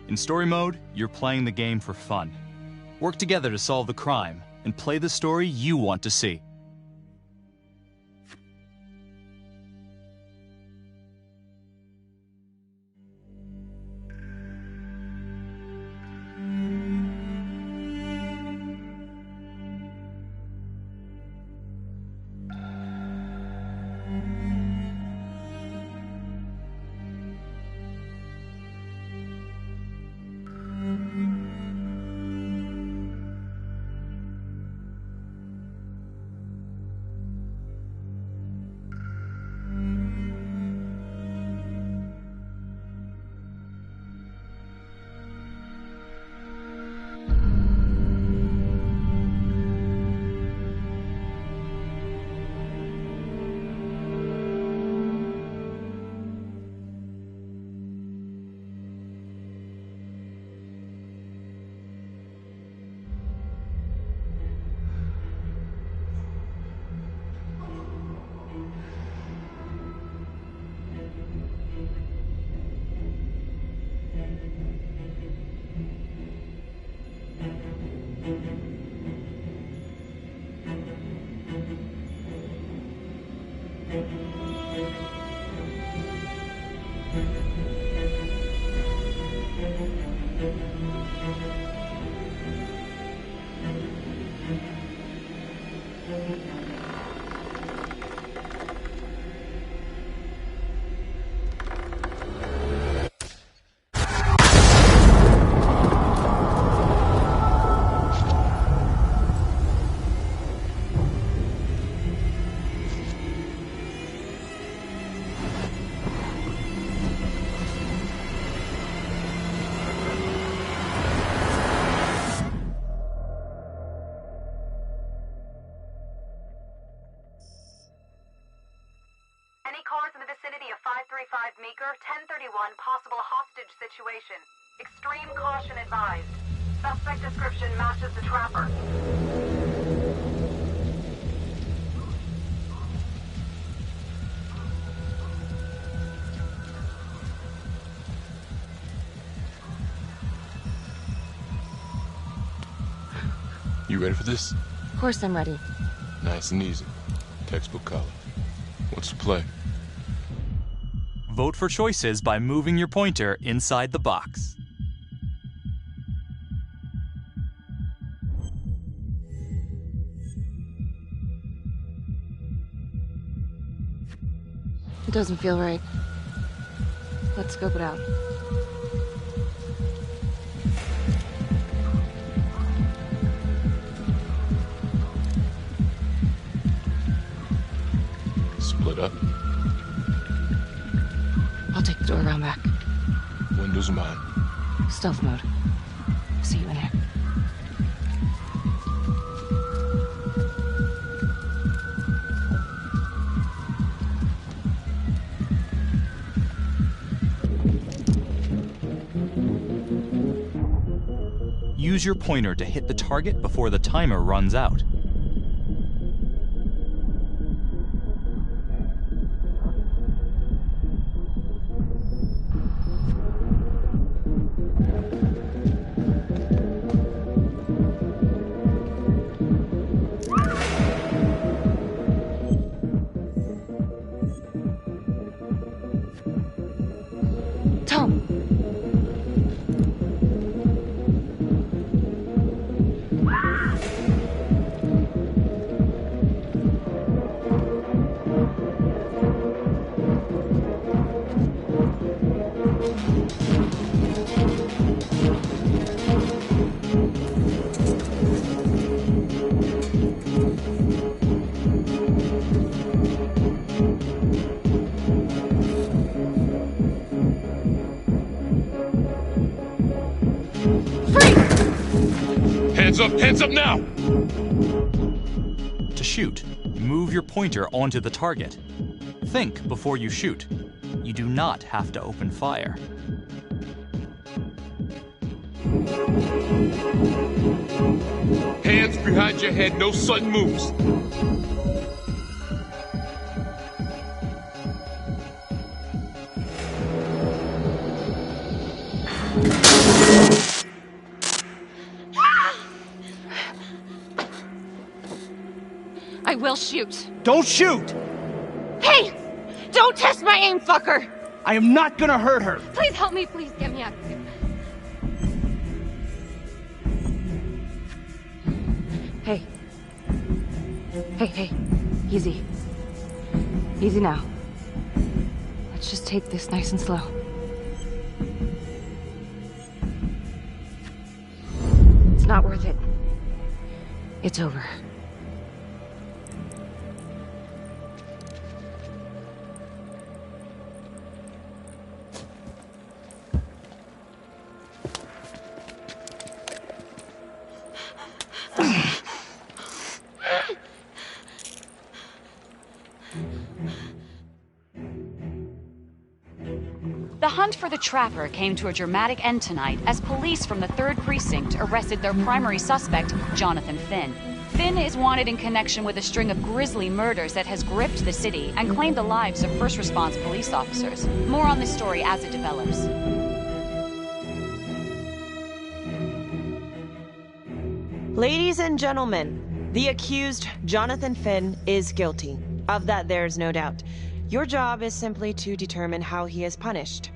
In story mode, you're playing the game for fun. Work together to solve the crime and play the story you want to see. Any cars in the vicinity of 535 Meeker, 1031, possible hostage situation. Extreme caution advised. Suspect description matches the trapper. You ready for this? Of course I'm ready. Nice and easy. Textbook color. What's the play? Vote for choices by moving your pointer inside the box. It doesn't feel right. Let's scope it out. Split up. I'll take the door around back. Windows mine. Stealth mode. See you in there. Use your pointer to hit the target before the timer runs out. Tom! Hands up now! To shoot, move your pointer onto the target. Think before you shoot. You do not have to open fire. Hands behind your head, no sudden moves. will shoot. Don't shoot! Hey! Don't test my aim, fucker! I am not gonna hurt her! Please help me, please get me out of here. Hey. Hey. Easy. Easy now. Let's just take this nice and slow. It's not worth it. It's over. The hunt for the Trapper came to a dramatic end tonight as police from the 3rd Precinct arrested their primary suspect, Jonathan Finn. Finn is wanted in connection with a string of grisly murders that has gripped the city and claimed the lives of first response police officers. More on this story as it develops. Ladies and gentlemen, the accused, Jonathan Finn, is guilty. Of that, there's no doubt. Your job is simply to determine how he is punished.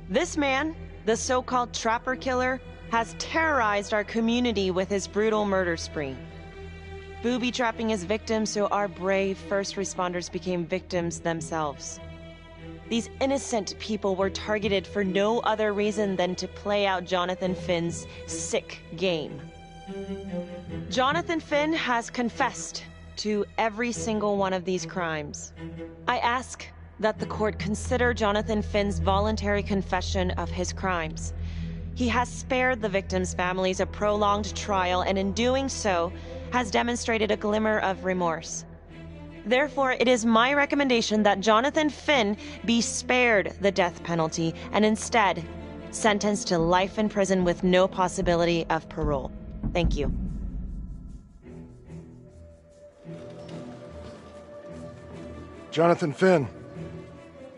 This man, the so-called Trapper Killer, has terrorized our community with his brutal murder spree. Booby-trapping his victims so our brave first responders became victims themselves. These innocent people were targeted for no other reason than to play out Jonathan Finn's sick game. Jonathan Finn has confessed to every single one of these crimes. I ask that the court consider Jonathan Finn's voluntary confession of his crimes. He has spared the victims' families a prolonged trial, and in doing so, has demonstrated a glimmer of remorse. Therefore, it is my recommendation that Jonathan Finn be spared the death penalty and instead sentenced to life in prison with no possibility of parole. Thank you. Jonathan Finn,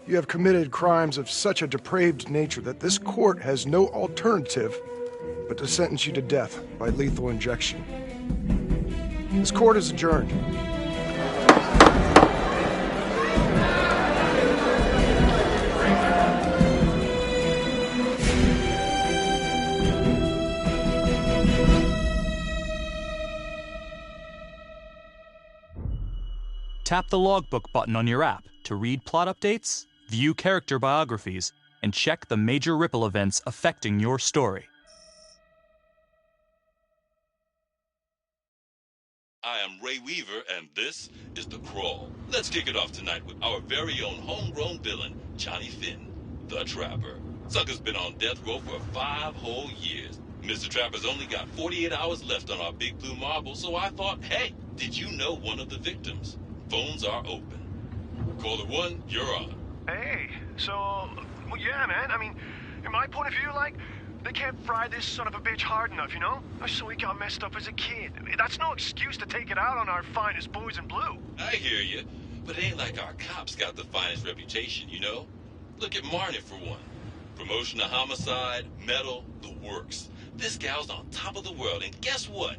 you have committed crimes of such a depraved nature that this court has no alternative but to sentence you to death by lethal injection. This court is adjourned. Tap the logbook button on your app to read plot updates, view character biographies, and check the major ripple events affecting your story. I am Ray Weaver, and this is The Crawl. Let's kick it off tonight with our very own homegrown villain, Johnny Finn, the Trapper. Sucker's been on death row for 5 whole years. Mr. Trapper's only got 48 hours left on our big blue marble, so I thought, hey, did you know one of the victims? Phones are open. Caller 1, you're on. Hey, so, well, yeah, man. I mean, in my point of view, like, they can't fry this son of a bitch hard enough, you know? So he got messed up as a kid. That's no excuse to take it out on our finest boys in blue. I hear you, but it ain't like our cops got the finest reputation, you know? Look at Marnie for one. Promotion to homicide, medal, the works. This gal's on top of the world, and guess what?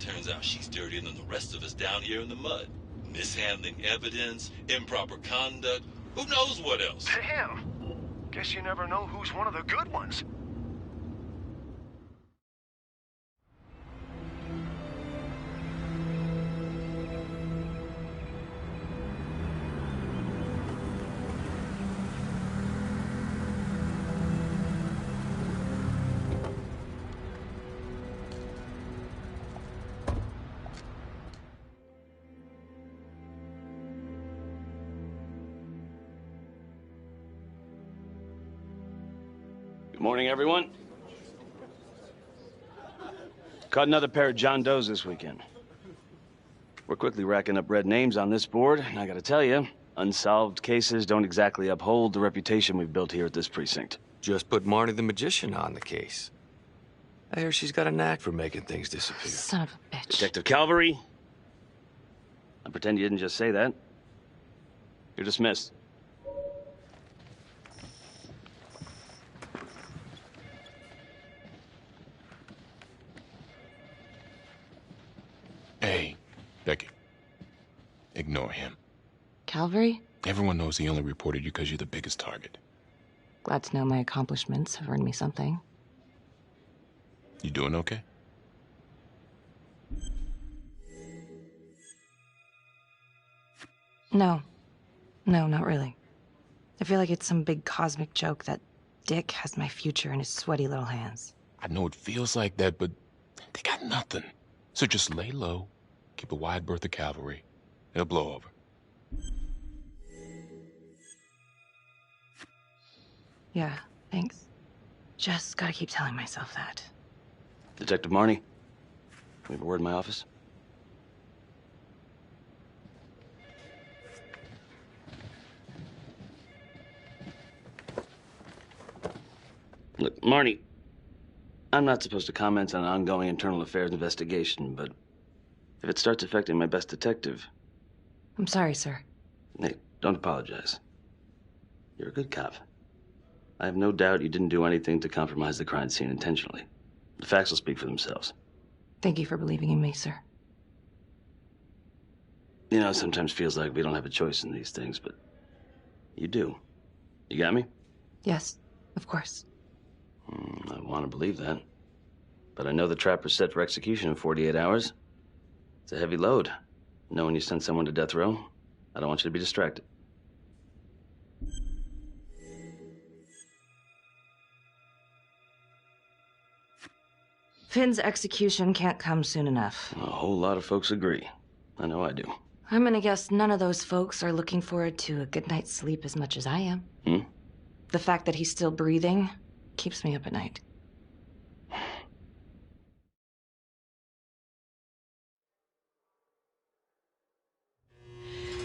Turns out she's dirtier than the rest of us down here in the mud. Mishandling evidence, improper conduct, who knows what else? Damn. Guess you never know who's one of the good ones. Good morning, everyone. Caught another pair of John Does this weekend. We're quickly racking up red names on this board, and I gotta tell you, unsolved cases don't exactly uphold the reputation we've built here at this precinct. Just put Marnie the Magician on the case. I hear she's got a knack for making things disappear. Son of a bitch. Detective Calvary, I pretend you didn't just say that. You're dismissed. Hey, Becky. Calvary? Everyone knows he only reported you because you're the biggest target. Glad to know my accomplishments have earned me something. You doing okay? No. No, not really. I feel like it's some big cosmic joke that Dick has my future in his sweaty little hands. I know it feels like that, but they got nothing. So just lay low, keep a wide berth of cavalry. It'll blow over. Yeah, thanks. Just gotta keep telling myself that. Detective Marnie, we have a word in my office. Look, Marnie, I'm not supposed to comment on an ongoing internal affairs investigation, but if it starts affecting my best detective... I'm sorry, sir. Hey, don't apologize. You're a good cop. I have no doubt you didn't do anything to compromise the crime scene intentionally. The facts will speak for themselves. Thank you for believing in me, sir. You know, it sometimes feels like we don't have a choice in these things, but you do. You got me? Yes, of course. I want to believe that. But I know the trapper's set for execution in 48 hours. It's a heavy load. Knowing you sent someone to death row, I don't want you to be distracted. Finn's execution can't come soon enough. A whole lot of folks agree. I know I do. I'm gonna guess none of those folks are looking forward to a good night's sleep as much as I am. The fact that he's still breathing keeps me up at night.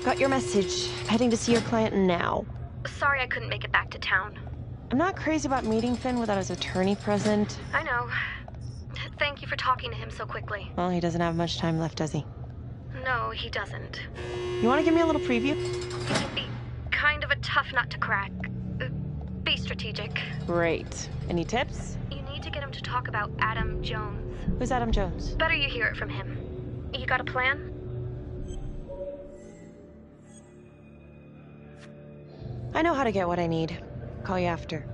Got your message. Heading to see your client now. Sorry I couldn't make it back to town. I'm not crazy about meeting Finn without his attorney present. I know. Thank you for talking to him so quickly. Well, he doesn't have much time left, does he? No, he doesn't. You want to give me a little preview? He can be kind of a tough nut to crack. Be strategic. Great. Any tips? You need to get him to talk about Adam Jones. Who's Adam Jones? Better you hear it from him. You got a plan? I know how to get what I need. Call you after.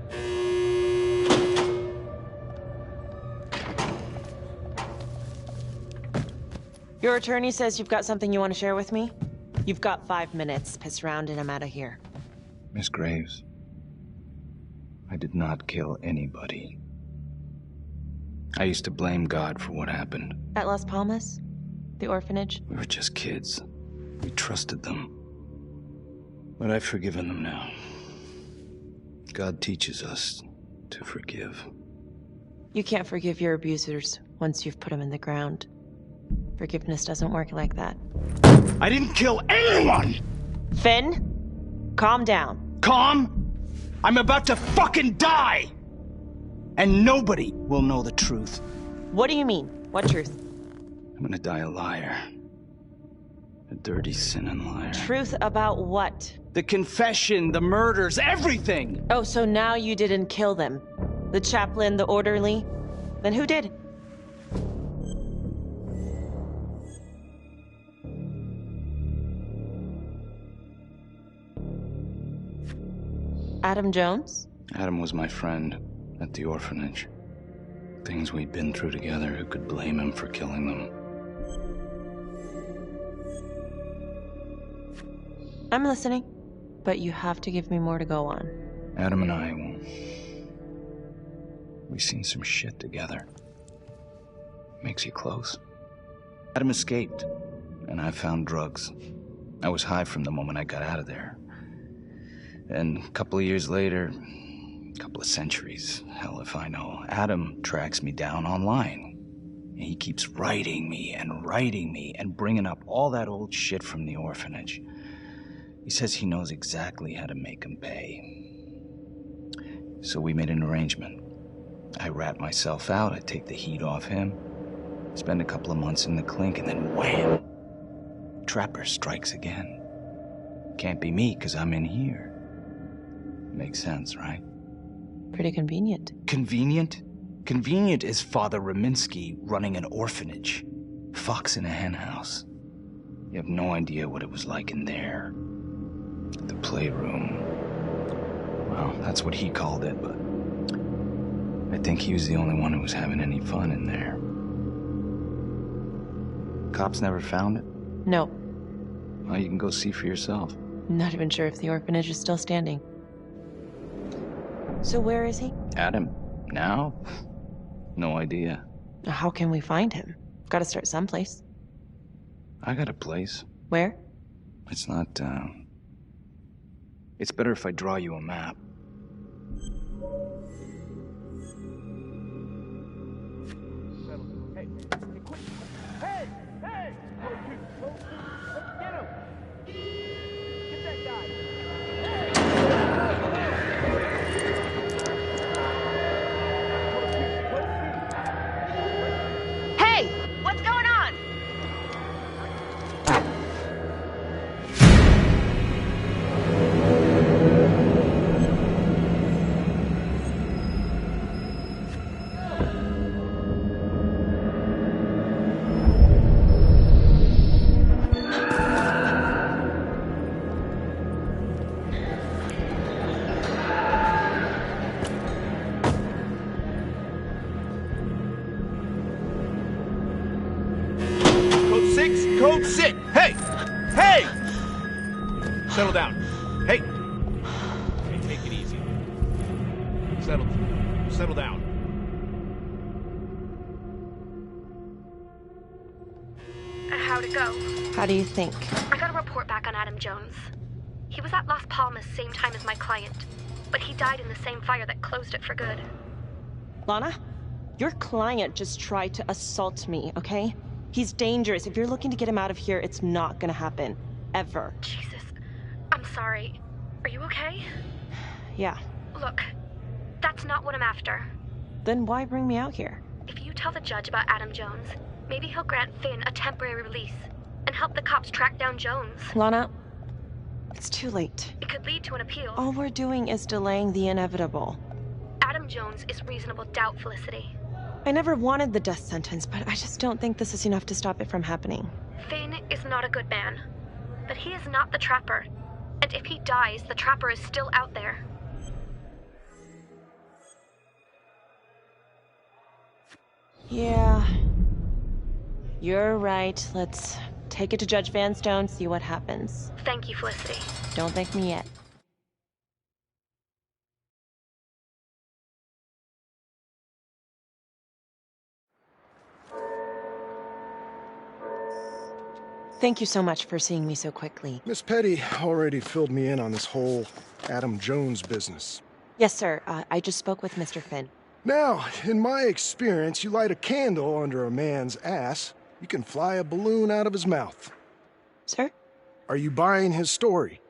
Your attorney says you've got something you want to share with me? You've got 5 minutes. Piss around and I'm out of here. Miss Graves, I did not kill anybody. I used to blame God for what happened. At Las Palmas? The orphanage? We were just kids. We trusted them. But I've forgiven them now. God teaches us to forgive. You can't forgive your abusers once you've put them in the ground. Forgiveness doesn't work like that. I didn't kill anyone! Finn, calm down. Calm? I'm about to fucking die! And nobody will know the truth. What do you mean? What truth? I'm gonna die a liar. A dirty, sinning liar. Truth about what? The confession, the murders, everything! Oh, so now you didn't kill them? The chaplain, the orderly? Then who did? Adam Jones? Adam was my friend at the orphanage. Things we'd been through together, who could blame him for killing them? I'm listening, but you have to give me more to go on. Adam and I, we've seen some shit together. Makes you close. Adam escaped, and I found drugs. I was high from the moment I got out of there. And a couple of years later, a couple of centuries, hell if I know, Adam tracks me down online. And he keeps writing me and bringing up all that old shit from the orphanage. He says he knows exactly how to make him pay. So we made an arrangement. I rat myself out, I take the heat off him, spend a couple of months in the clink, and then wham! Trapper strikes again. Can't be me, 'cause I'm in here. Makes sense, right? Pretty convenient. Convenient? Convenient is Father Raminsky running an orphanage. Fox in a hen house. You have no idea what it was like in there. The playroom. Well, that's what he called it, but I think he was the only one who was having any fun in there. Cops never found it? No. Well, you can go see for yourself. Not even sure if the orphanage is still standing. So where is he? Adam? Now? No idea. How can we find him? Gotta start someplace. I got a place. Where? It's not, It's better if I draw you a map. Code 6! Hey! Hey! Settle down. Hey! Hey, take it easy. Settle down. How'd it go? How do you think? I got a report back on Adam Jones. He was at Las Palmas same time as my client, but he died in the same fire that closed it for good. Lana, your client just tried to assault me, okay? He's dangerous. If you're looking to get him out of here, it's not gonna happen. Ever. Jesus. I'm sorry. Are you okay? Yeah. Look, that's not what I'm after. Then why bring me out here? If you tell the judge about Adam Jones, maybe he'll grant Finn a temporary release and help the cops track down Jones. Lana, it's too late. It could lead to an appeal. All we're doing is delaying the inevitable. Adam Jones is reasonable doubt, Felicity. I never wanted the death sentence, but I just don't think this is enough to stop it from happening. Finn is not a good man, but he is not the Trapper. And if he dies, the Trapper is still out there. Yeah. You're right. Let's take it to Judge Vanstone, see what happens. Thank you, Felicity. Don't thank me yet. Thank you so much for seeing me so quickly. Miss Petty already filled me in on this whole Adam Jones business. Yes, sir. I just spoke with Mr. Finn. Now, in my experience, you light a candle under a man's ass, you can fly a balloon out of his mouth. Sir? Are you buying his story?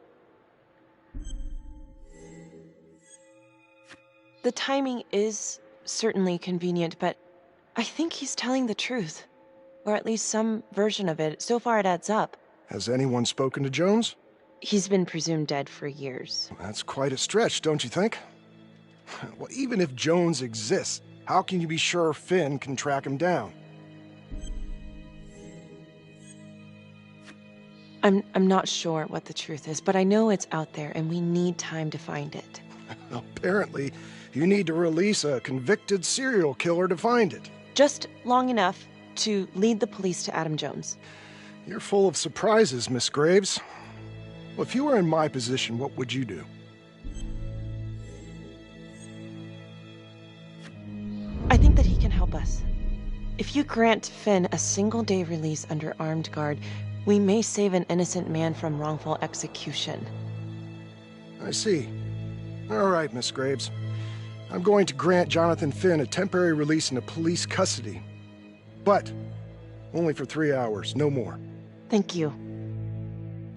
The timing is certainly convenient, but I think he's telling the truth. Or at least some version of it. So far it adds up. Has anyone spoken to Jones? He's been presumed dead for years. That's quite a stretch, don't you think? Well, even if Jones exists, how can you be sure Finn can track him down? I'm not sure what the truth is, but I know it's out there and we need time to find it. Apparently, you need to release a convicted serial killer to find it. Just long enough to lead the police to Adam Jones. You're full of surprises, Miss Graves. Well, if you were in my position, what would you do? I think that he can help us. If you grant Finn a single-day release under armed guard, we may save an innocent man from wrongful execution. I see. All right, Miss Graves. I'm going to grant Jonathan Finn a temporary release into police custody. But only for 3 hours, no more. Thank you.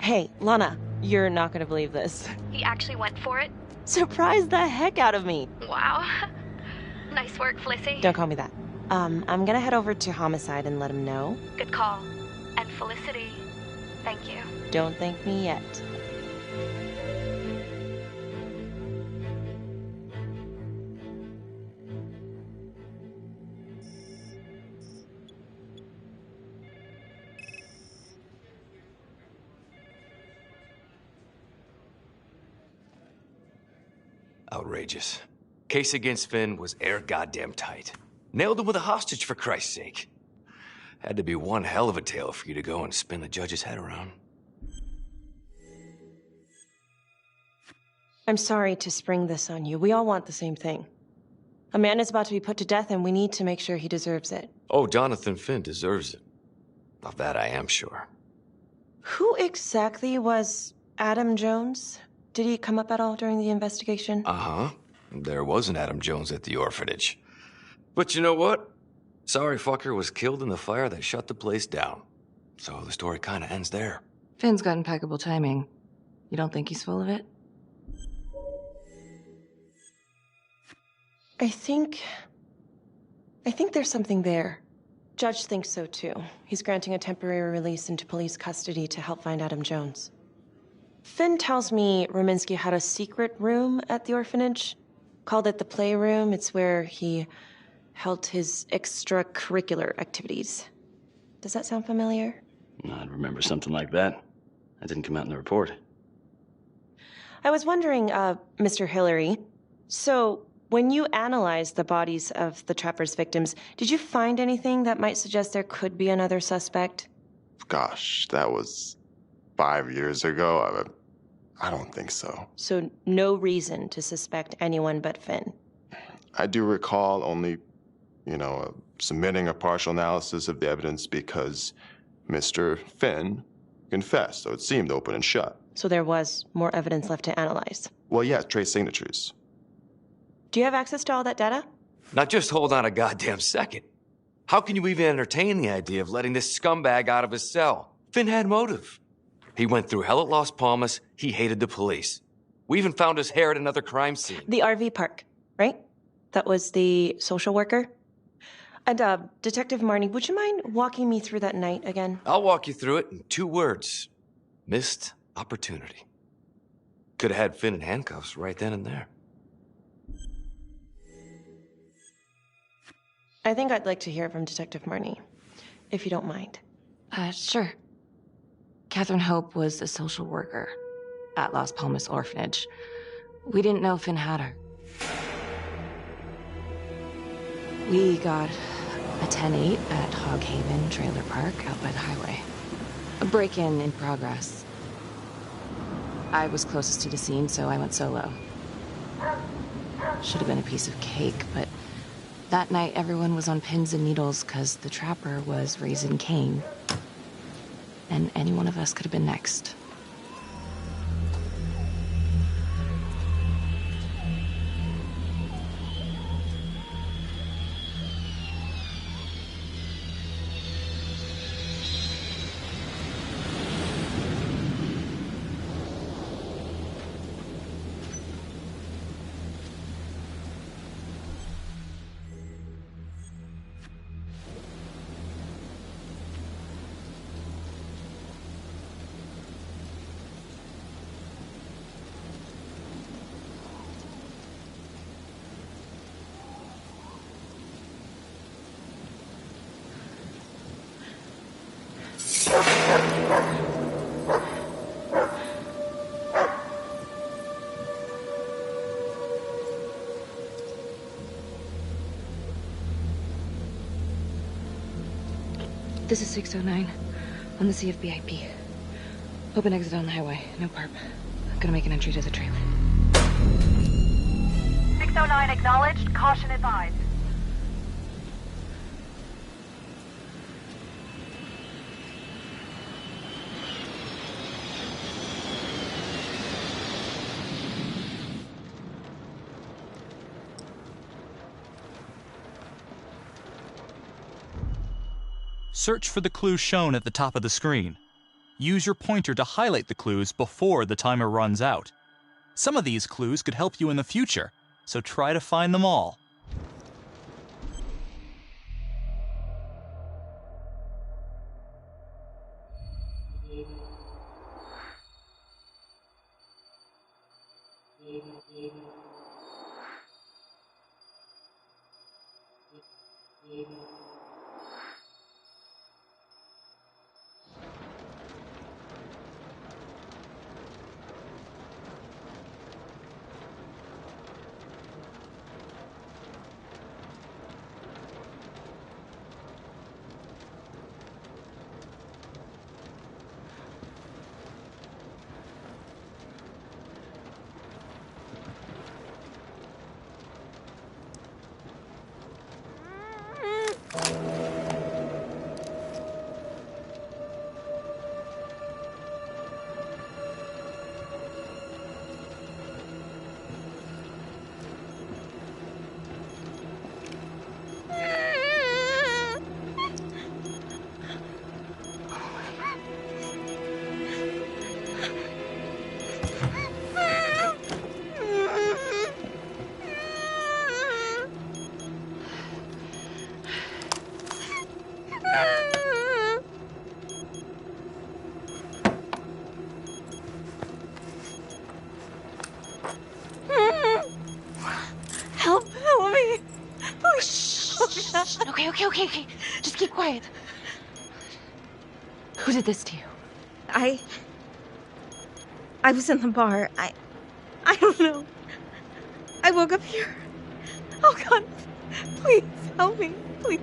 Hey, Lana, you're not gonna believe this. He actually went for it? Surprised the heck out of me. Wow. Nice work, Felicity. Don't call me that. I'm gonna head over to Homicide and let him know. Good call. And Felicity, thank you. Don't thank me yet. Outrageous. Case against Finn was air goddamn tight. Nailed him with a hostage, for Christ's sake. Had to be one hell of a tale for you to go and spin the judge's head around. I'm sorry to spring this on you. We all want the same thing. A man is about to be put to death, and we need to make sure he deserves it. Oh, Jonathan Finn deserves it. Of that I am sure. Who exactly was Adam Jones? Did he come up at all during the investigation? Uh-huh. There was an Adam Jones at the orphanage. But you know what? Sorry fucker was killed in the fire that shut the place down. So the story kind of ends there. Finn's got impeccable timing. You don't think he's full of it? I think there's something there. Judge thinks so too. He's granting a temporary release into police custody to help find Adam Jones. Finn tells me Rominsky had a secret room at the orphanage. Called it the playroom. It's where he held his extracurricular activities. Does that sound familiar? I'd remember something like that. That didn't come out in the report. I was wondering, Mr. Hillary, so when you analyzed the bodies of the Trapper's victims, did you find anything that might suggest there could be another suspect? Gosh, that was 5 years ago. I don't think so. So no reason to suspect anyone but Finn? I do recall only, submitting a partial analysis of the evidence because Mr. Finn confessed, so it seemed open and shut. So there was more evidence left to analyze? Well, yeah, trace signatures. Do you have access to all that data? Now just hold on a goddamn second. How can you even entertain the idea of letting this scumbag out of his cell? Finn had motive. He went through hell at Las Palmas. He hated the police. We even found his hair at another crime scene. The RV park, right? That was the social worker? And, Detective Marnie, would you mind walking me through that night again? I'll walk you through it in 2 words. Missed opportunity. Could have had Finn in handcuffs right then and there. I think I'd like to hear from Detective Marnie, if you don't mind. Sure. Catherine Hope was a social worker at Las Palmas Orphanage. We didn't know Finn had her. We got a 10-8 at Hog Haven Trailer Park out by the highway. A break-in in progress. I was closest to the scene, so I went solo. Should have been a piece of cake, but that night everyone was on pins and needles because the Trapper was raising Cain. And any one of us could have been next. This is 609 on the CFBIP. Open exit on the highway, no perp. Gonna make an entry to the trailer. 609 acknowledged, caution advised. Search for the clues shown at the top of the screen. Use your pointer to highlight the clues before the timer runs out. Some of these clues could help you in the future, so try to find them all. Okay. Just keep quiet. Who did this to you? I was in the bar. I don't know. I woke up here. Oh God, please help me, please.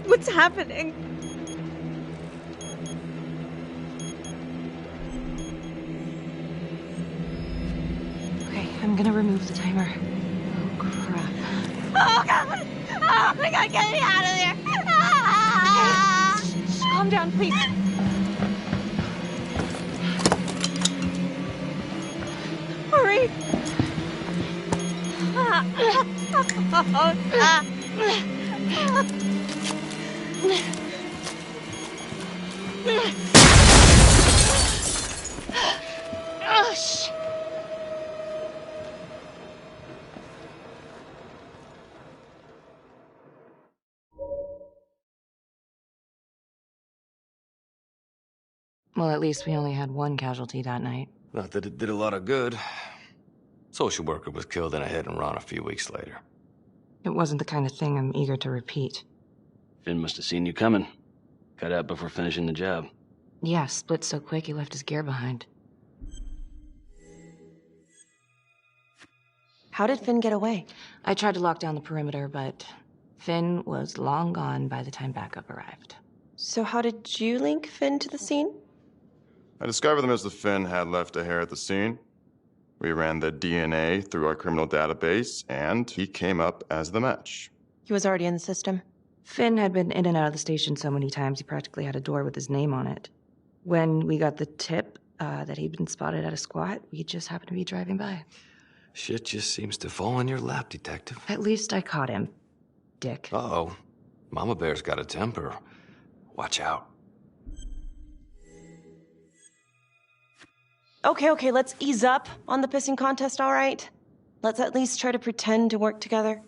What's happening? Okay, I'm gonna remove the timer. Oh crap. Oh God! Oh my God, get me out of there! Okay, shh, calm down, please. Hurry! Oh, shit. Well, at least we only had one casualty that night. Not that it did a lot of good. Social worker was killed in a hit and run a few weeks later. It wasn't the kind of thing I'm eager to repeat. Finn must have seen you coming. Cut out before finishing the job. Yeah, split so quick he left his gear behind. How did Finn get away? I tried to lock down the perimeter, but Finn was long gone by the time backup arrived. So how did you link Finn to the scene? I discovered that Mr. Finn had left a hair at the scene. We ran the DNA through our criminal database, and he came up as the match. He was already in the system. Finn had been in and out of the station so many times he practically had a door with his name on it. When we got the tip that he'd been spotted at a squat, we just happened to be driving by. Shit just seems to fall in your lap, Detective. At least I caught him, dick. Uh-oh. Mama Bear's got a temper. Watch out. Okay, let's ease up on the pissing contest, all right? Let's at least try to pretend to work together.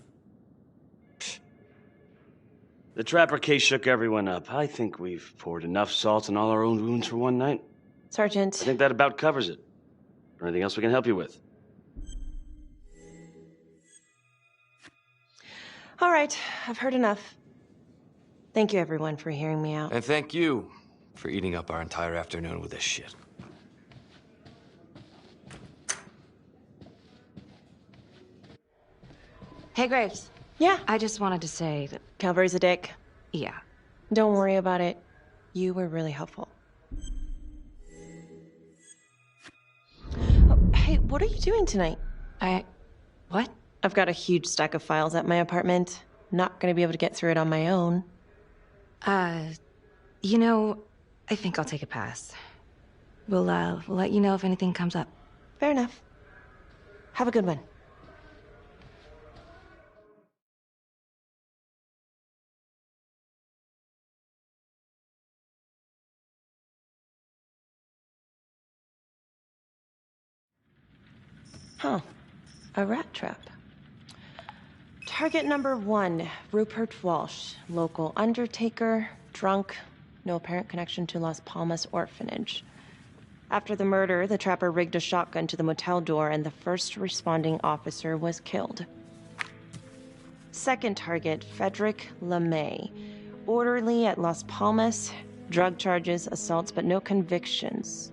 The Trapper case shook everyone up. I think we've poured enough salt on all our own wounds for one night. Sergeant. I think that about covers it. Or anything else we can help you with? All right, I've heard enough. Thank you, everyone, for hearing me out. And thank you for eating up our entire afternoon with this shit. Hey, Graves. Yeah? I just wanted to say that... Calvary's a dick. Yeah. Don't worry about it. You were really helpful. Oh, hey, what are you doing tonight? What? I've got a huge stack of files at my apartment. Not gonna be able to get through it on my own. You know, I think I'll take a pass. We'll let you know if anything comes up. Fair enough. Have a good one. Huh. A rat trap. Target number 1, Rupert Walsh, local undertaker, drunk, no apparent connection to Las Palmas orphanage. After the murder, the trapper rigged a shotgun to the motel door and the first responding officer was killed. Second target, Frederick LeMay, orderly at Las Palmas, drug charges, assaults, but no convictions.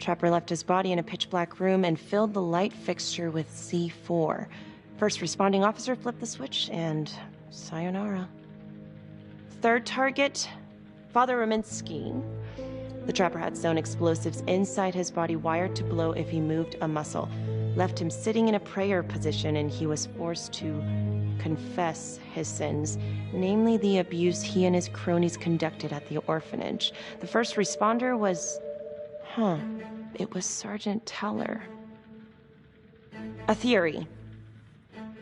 Trapper left his body in a pitch-black room and filled the light fixture with C4. First responding officer flipped the switch, and sayonara. Third target, Father Rominsky. The trapper had sewn explosives inside his body, wired to blow if he moved a muscle. Left him sitting in a prayer position, and he was forced to confess his sins, namely the abuse he and his cronies conducted at the orphanage. The first responder was... it was Sergeant Teller. A theory.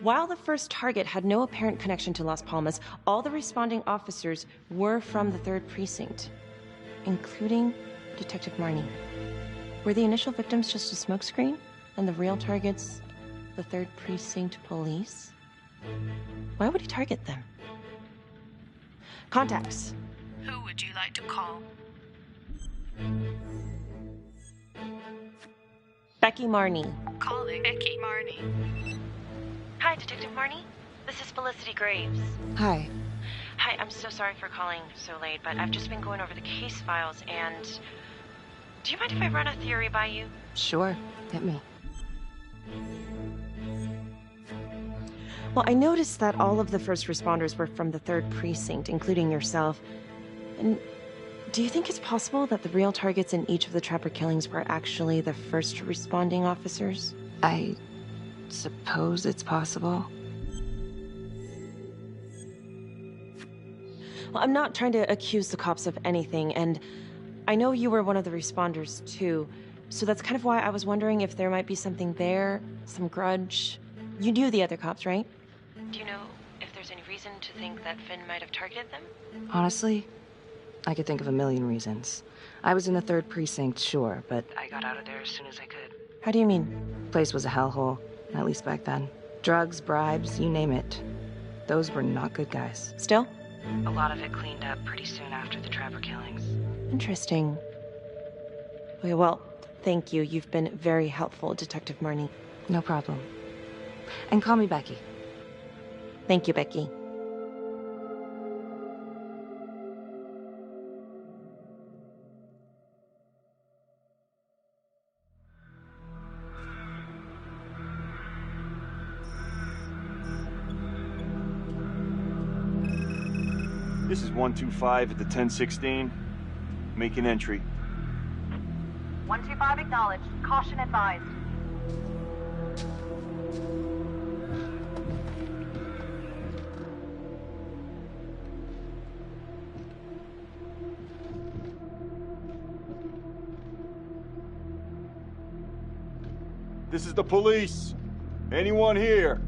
While the first target had no apparent connection to Las Palmas, all the responding officers were from the 3rd Precinct, including Detective Marnie. Were the initial victims just a smokescreen, and the real targets the 3rd Precinct police? Why would he target them? Contacts. Who would you like to call? Becky Marnie. Calling Becky Marnie. Hi, Detective Marnie. This is Felicity Graves. Hi. Hi, I'm so sorry for calling so late, but I've just been going over the case files and... Do you mind if I run a theory by you? Sure, hit me. Well, I noticed that all of the first responders were from the 3rd Precinct, including yourself. And do you think it's possible that the real targets in each of the Trapper killings were actually the first responding officers? I suppose it's possible. Well, I'm not trying to accuse the cops of anything, and I know you were one of the responders too, so that's kind of why I was wondering if there might be something there, some grudge. You knew the other cops, right? Do you know if there's any reason to think that Finn might have targeted them? Honestly, I could think of a million reasons. I was in the 3rd Precinct, sure, but I got out of there as soon as I could. How do you mean? Place was a hellhole, at least back then. Drugs, bribes, you name it. Those were not good guys. Still? A lot of it cleaned up pretty soon after the Trapper killings. Interesting. Okay, well, thank you. You've been very helpful, Detective Marnie. No problem. And call me Becky. Thank you, Becky. This is 125 at the 1016. Make an entry. 125 acknowledged. Caution advised. This is the police. Anyone here?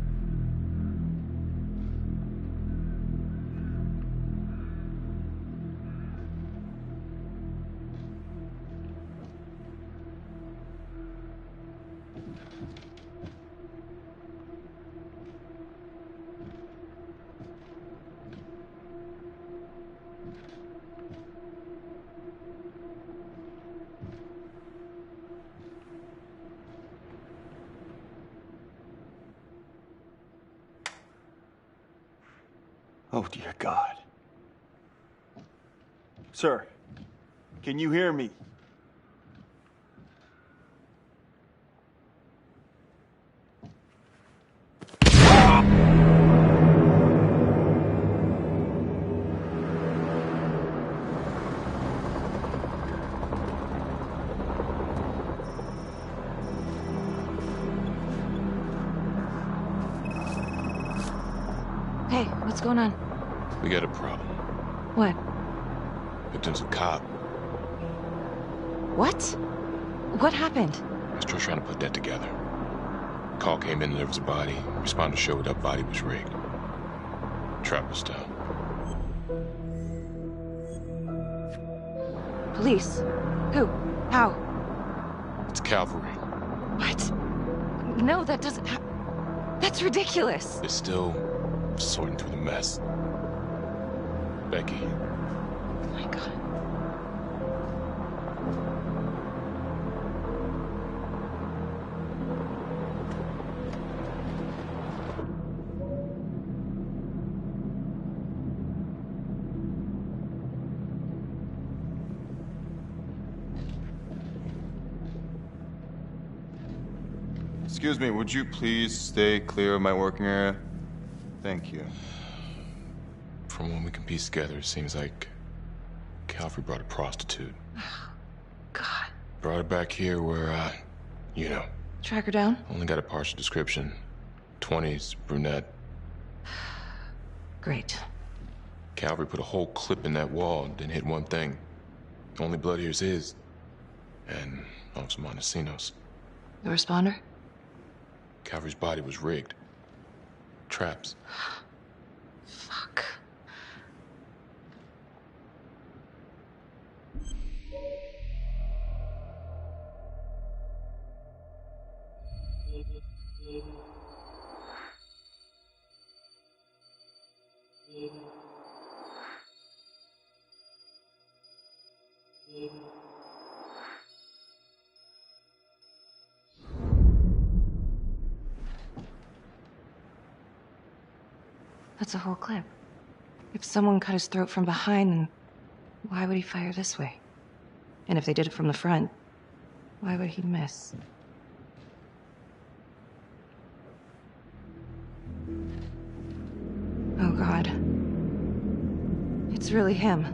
Oh, dear God. Sir, can you hear me? Hey, what's going on? We got a problem. What? Victim's a cop. What? What happened? I was still trying to put that together. Call came in and there was a body. Responder showed up, body was rigged. Trapper style. Police? Who? How? It's cavalry. What? No, that doesn't That's ridiculous. They're still sorting through the mess. Becky. Oh my God. Excuse me, would you please stay clear of my working area? Thank you. From what we can piece together, it seems like Cavalry brought a prostitute. God. Brought her back here where, you know. Track her down? Only got a partial description. 20s, brunette. Great. Cavalry put a whole clip in that wall, didn't hit one thing. Only blood here's his. And Officer Montesinos. The responder? Cavalry's body was rigged. Traps. Fuck. That's a whole clip. If someone cut his throat from behind, then why would he fire this way? And if they did it from the front, why would he miss? Oh, God. It's really him.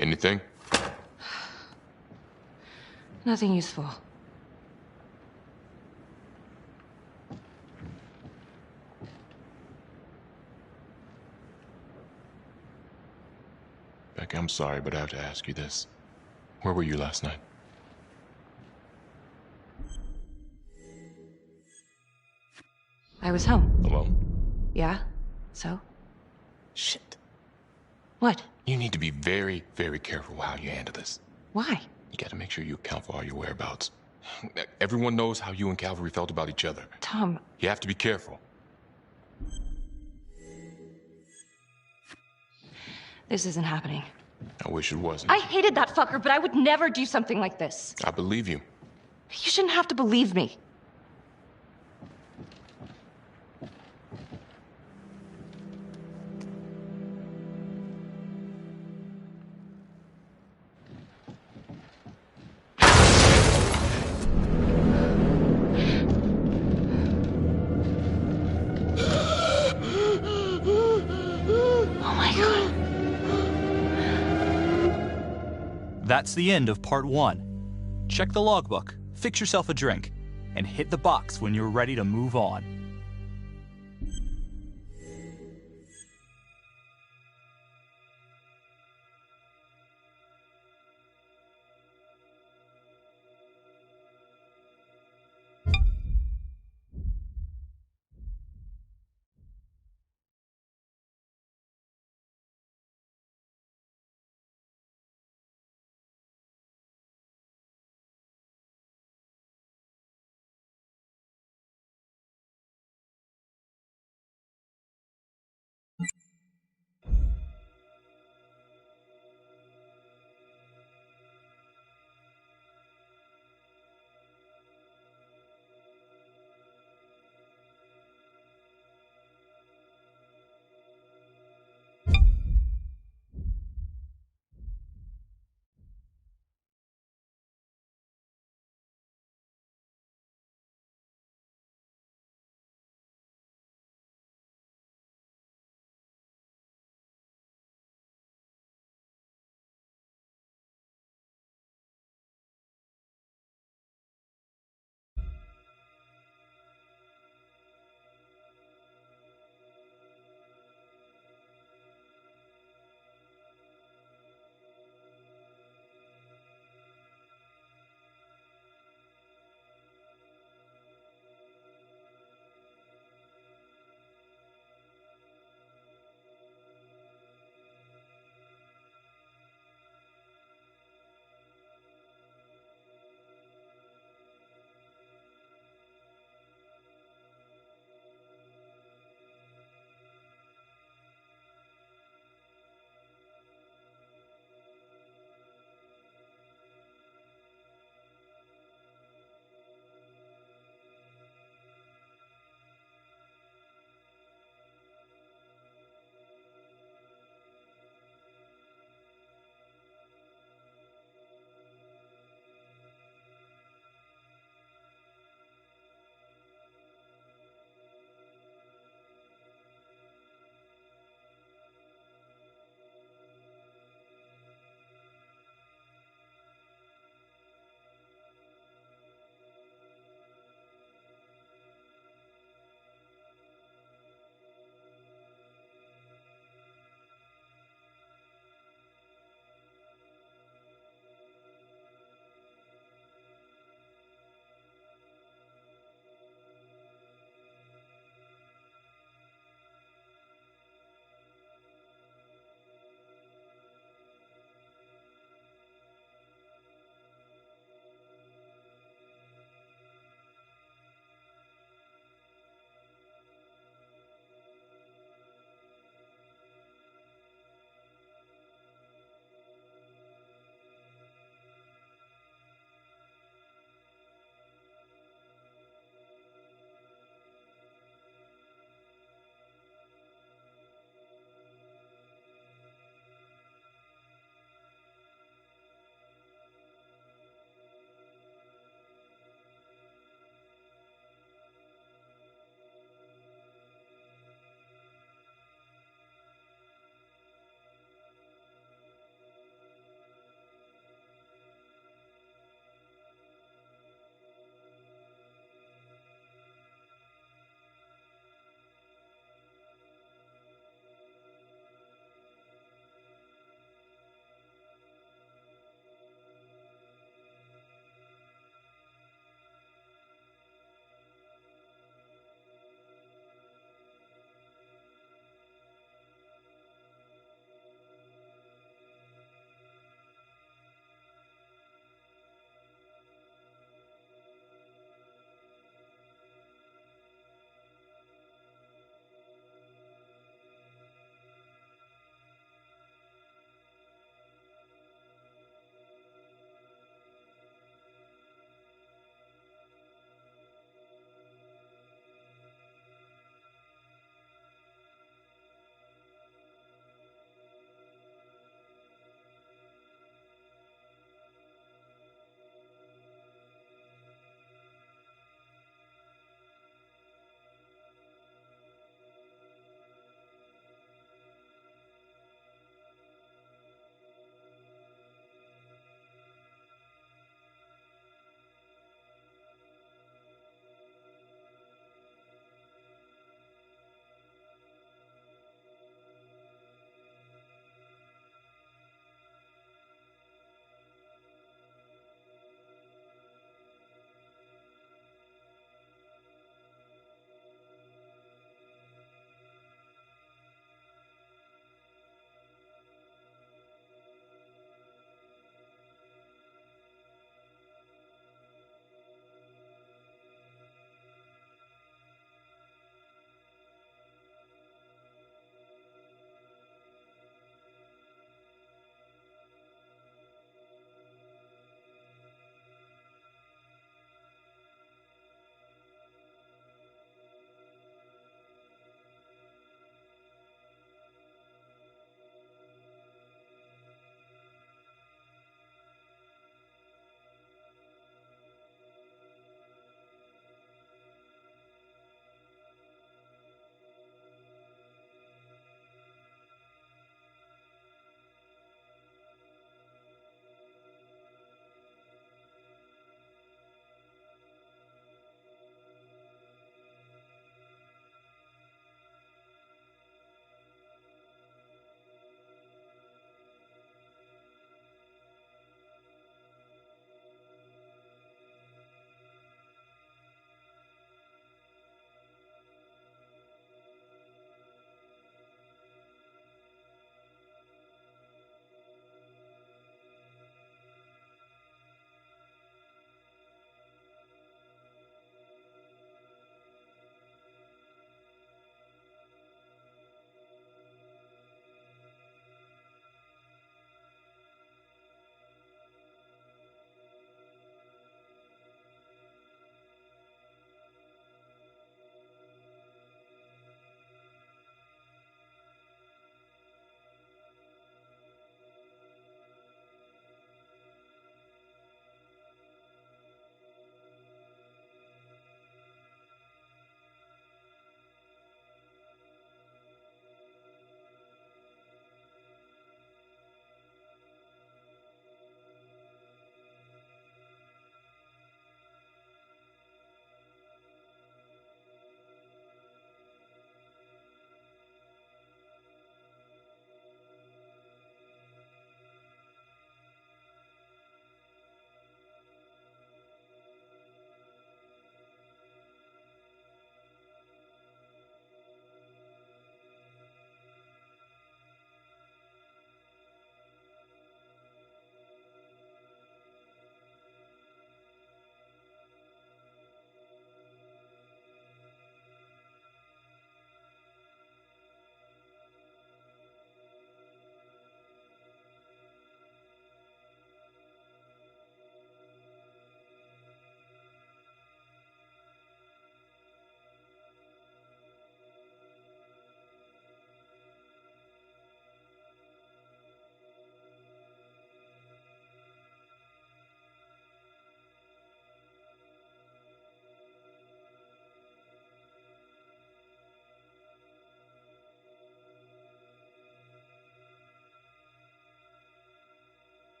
Anything? Nothing useful. Beck, I'm sorry, but I have to ask you this. Where were you last night? I was home. Alone? Yeah? So? Shit. What? You need to be very, very careful how you handle this. Why? You gotta make sure you account for all your whereabouts. Everyone knows how you and Calvary felt about each other. Tom. You have to be careful. This isn't happening. I wish it wasn't. I hated that fucker, but I would never do something like this. I believe you. You shouldn't have to believe me. Oh my God. That's the end of part 1. Check the logbook, fix yourself a drink, and hit the box when you're ready to move on.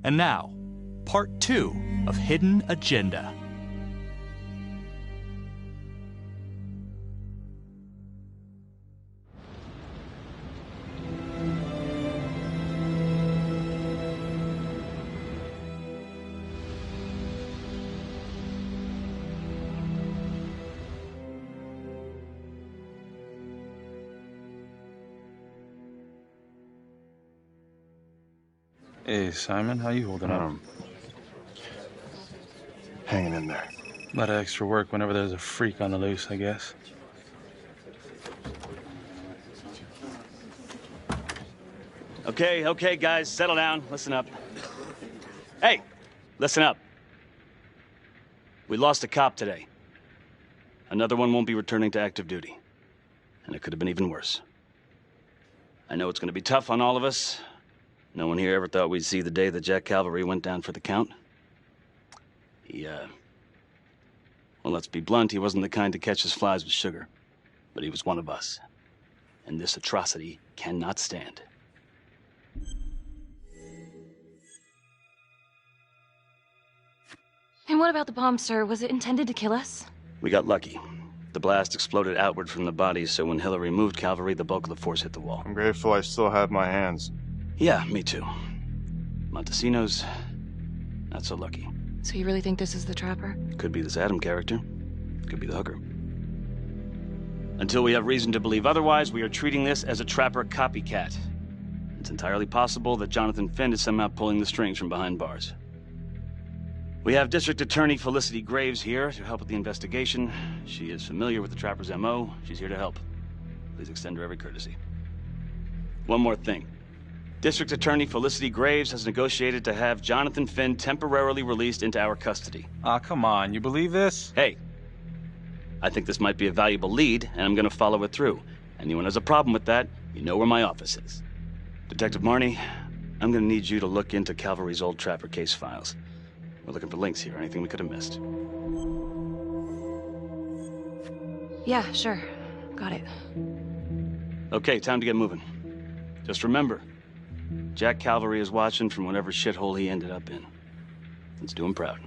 And now, part 2 of Hidden Agenda. Hey, Simon, how you holding up? Hanging in there. A lot of extra work whenever there's a freak on the loose, I guess. Okay, guys, settle down. Listen up. Hey, listen up. We lost a cop today. Another one won't be returning to active duty. And it could have been even worse. I know it's going to be tough on all of us. No one here ever thought we'd see the day that Jack Calvary went down for the count. Well, let's be blunt, he wasn't the kind to catch his flies with sugar. But he was one of us. And this atrocity cannot stand. And what about the bomb, sir? Was it intended to kill us? We got lucky. The blast exploded outward from the bodies, so when Hillary moved Calvary, the bulk of the force hit the wall. I'm grateful I still have my hands. Yeah, me too. Montesinos, not so lucky. So you really think this is the Trapper? Could be this Adam character. Could be the hooker. Until we have reason to believe otherwise, we are treating this as a Trapper copycat. It's entirely possible that Jonathan Finn is somehow pulling the strings from behind bars. We have District Attorney Felicity Graves here to help with the investigation. She is familiar with the Trapper's MO. She's here to help. Please extend her every courtesy. One more thing. District Attorney Felicity Graves has negotiated to have Jonathan Finn temporarily released into our custody. Aw, come on. You believe this? Hey, I think this might be a valuable lead, and I'm gonna follow it through. Anyone has a problem with that, you know where my office is. Detective Marnie, I'm gonna need you to look into Calvary's old Trapper case files. We're looking for links here, anything we could have missed. Yeah, sure. Got it. Okay, time to get moving. Just remember, Jack Calvary is watching from whatever shithole he ended up in. Let's do him proud.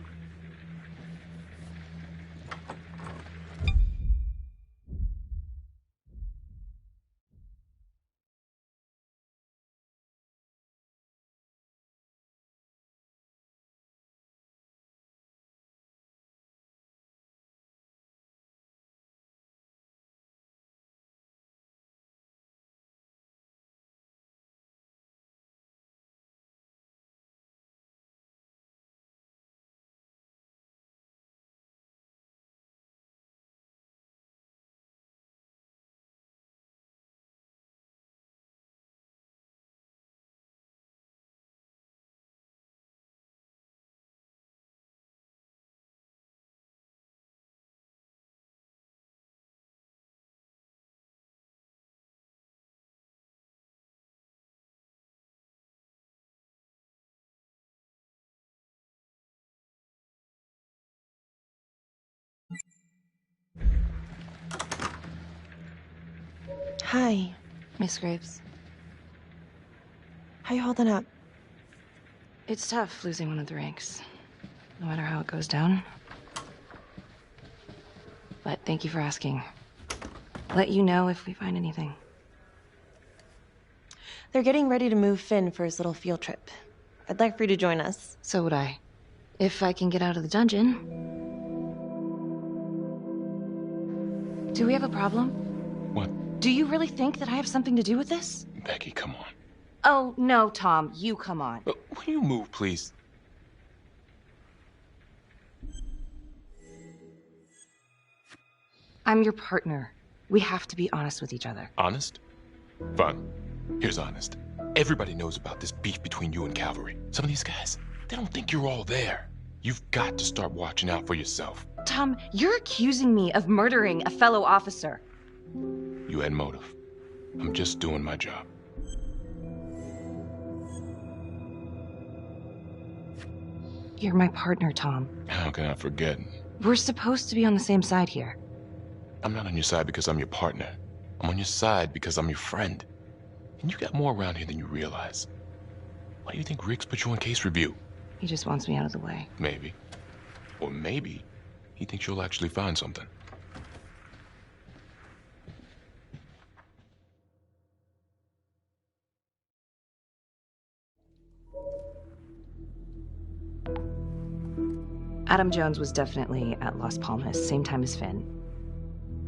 Hi. Miss Graves. How you holding up? It's tough losing one of the ranks, no matter how it goes down. But thank you for asking. Let you know if we find anything. They're getting ready to move Finn for his little field trip. I'd like for you to join us. So would I. If I can get out of the dungeon. Do we have a problem? What? Do you really think that I have something to do with this? Becky, come on. Oh, no, Tom. You come on. Will you move, please? I'm your partner. We have to be honest with each other. Honest? Fine. Here's honest. Everybody knows about this beef between you and Cavalry. Some of these guys, they don't think you're all there. You've got to start watching out for yourself. Tom, you're accusing me of murdering a fellow officer. You had motive. I'm just doing my job. You're my partner, Tom. How can I forget? We're supposed to be on the same side here. I'm not on your side because I'm your partner. I'm on your side because I'm your friend. And you got more around here than you realize. Why do you think Riggs put you on case review? He just wants me out of the way. Maybe. Or maybe he thinks you'll actually find something. Adam Jones was definitely at Las Palmas, same time as Finn.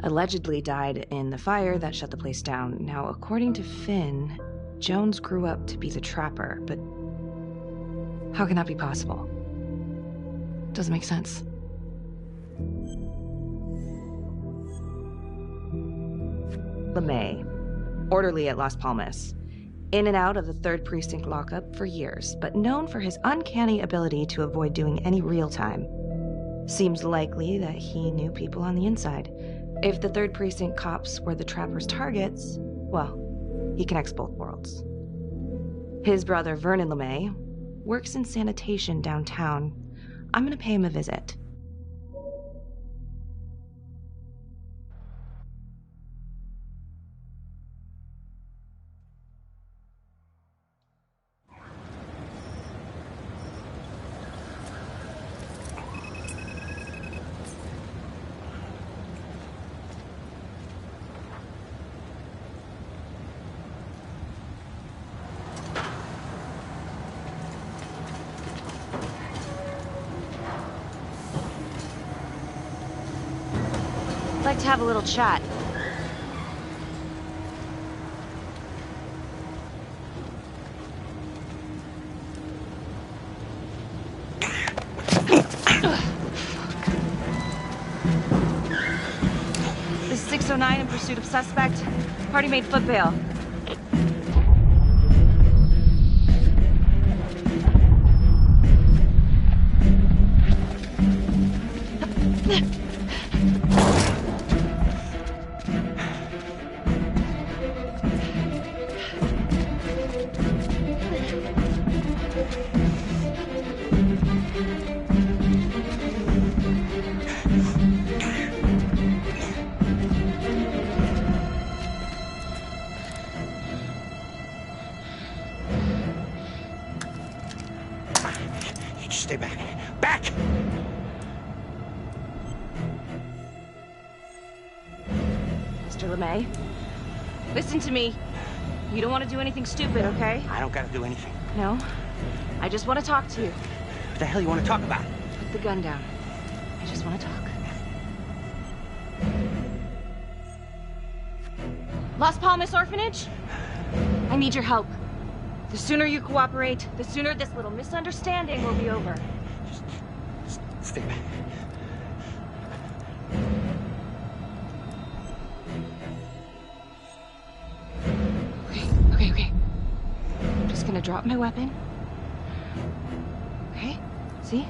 Allegedly died in the fire that shut the place down. Now, according to Finn, Jones grew up to be the Trapper, but how can that be possible? Doesn't make sense. LeMay, orderly at Las Palmas. In and out of the 3rd Precinct lockup for years, but known for his uncanny ability to avoid doing any real time. Seems likely that he knew people on the inside. If the 3rd Precinct cops were the Trapper's targets, well, he connects both worlds. His brother, Vernon LeMay, works in sanitation downtown. I'm gonna pay him a visit. I'd like to have a little chat. This is 609 in pursuit of suspect. Party made foot bail. Stay back. Back! Mr. LeMay, listen to me. You don't want to do anything stupid, okay? I don't gotta do anything. No. I just want to talk to you. What the hell you want to talk about? Put the gun down. I just want to talk. Las Palmas Orphanage? I need your help. The sooner you cooperate, the sooner this little misunderstanding will be over. Just stay back. Okay. I'm just gonna drop my weapon. Okay? See?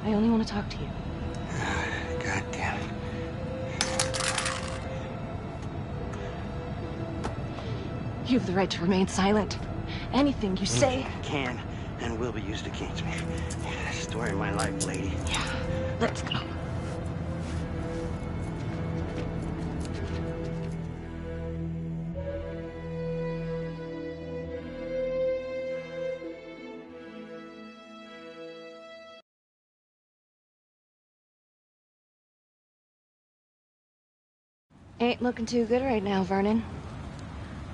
I only want to talk to you. God damn it. You have the right to remain silent. Anything you say Can and will be used against me. Story of my life, lady. Yeah, let's go. Ain't looking too good right now, Vernon.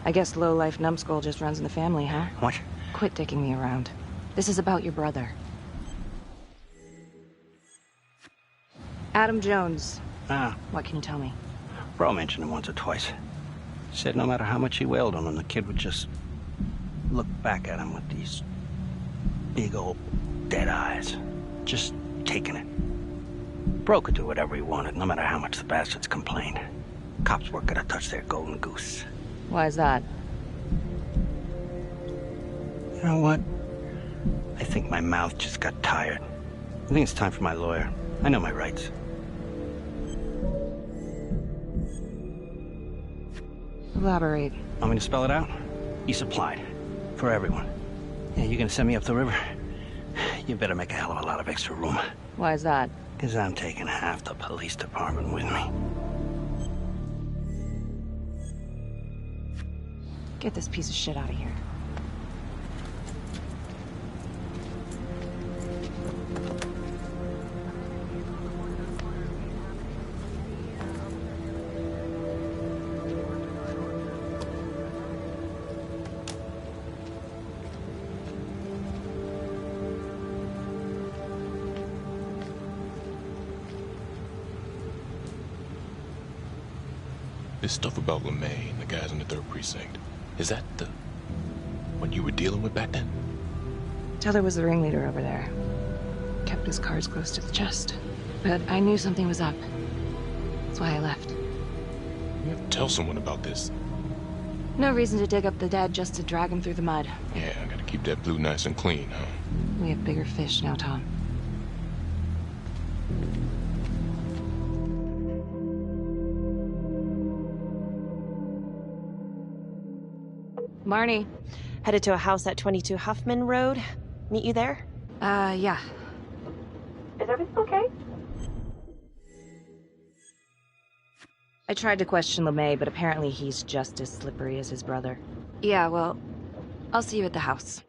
I guess low-life numbskull just runs in the family, huh? What? Quit dicking me around. This is about your brother. Adam Jones. Ah, What can you tell me? Bro mentioned him once or twice. Said no matter how much he wailed on him, the kid would just look back at him with these big old dead eyes. Just taking it. Bro could do whatever he wanted, no matter how much the bastards complained. Cops weren't gonna touch their golden goose. Why is that? You know what? I think my mouth just got tired. I think it's time for my lawyer. I know my rights. Elaborate. Want me to spell it out? You supplied. For everyone. Yeah, you gonna send me up the river? You better make a hell of a lot of extra room. Why is that? Because I'm taking half the police department with me. Get this piece of shit out of here. This stuff about LeMay and the guys in the 3rd Precinct, is that the one you were dealing with back then? Teller was the ringleader over there. Kept his cards close to the chest. But I knew something was up. That's why I left. You have to tell someone about this. No reason to dig up the dead just to drag him through the mud. Yeah, I gotta keep that blue nice and clean, huh? We have bigger fish now, Tom. Marnie. Headed to a house at 22 Huffman Road. Meet you there? Yeah. Is everything okay? I tried to question LeMay, but apparently he's just as slippery as his brother. Yeah, well, I'll see you at the house.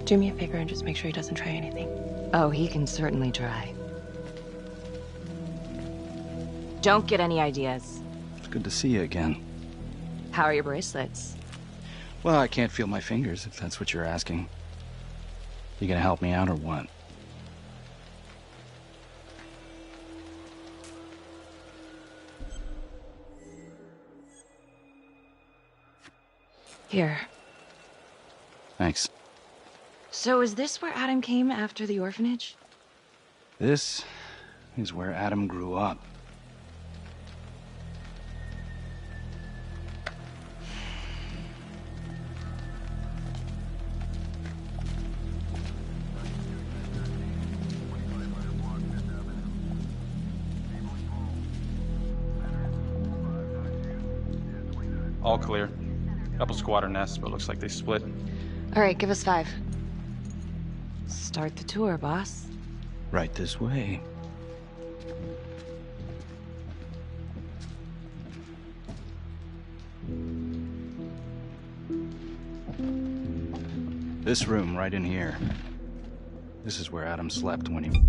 Do me a favor and just make sure he doesn't try anything. Oh, he can certainly try. Don't get any ideas. It's good to see you again. How are your bracelets? Well, I can't feel my fingers, if that's what you're asking. You gonna help me out or what? Here. Thanks. So is this where Adam came after the orphanage? This is where Adam grew up. All clear. Couple squatter nests, but looks like they split. All right, give us 5. Start the tour, boss. Right this way. This room right in here. This is where Adam slept when he...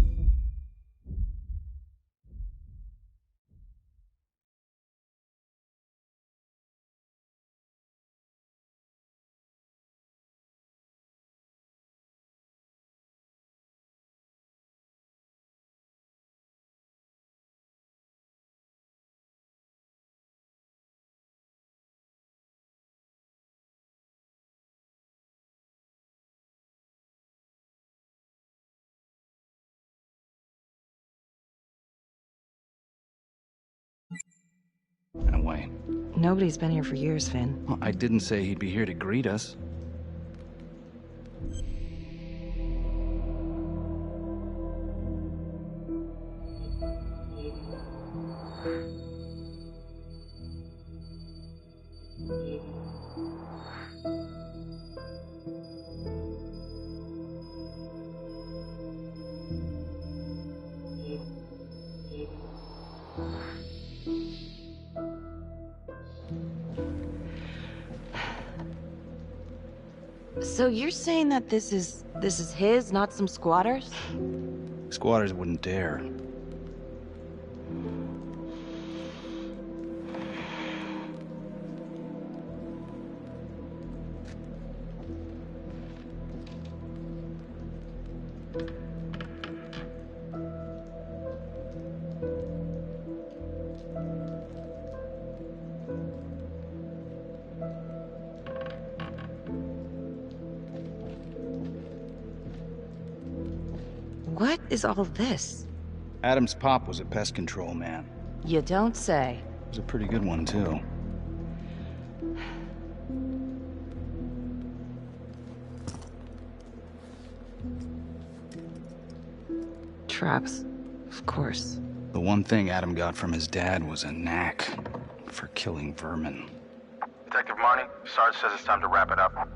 In a way. Nobody's been here for years, Finn. Well, I didn't say he'd be here to greet us. So you're saying that this is his, not some squatters? Squatters wouldn't dare. What is all this? Adam's pop was a pest control man. You don't say. He was a pretty good one, too. Traps, of course. The one thing Adam got from his dad was a knack for killing vermin. Detective Marnie, Sarge says it's time to wrap it up.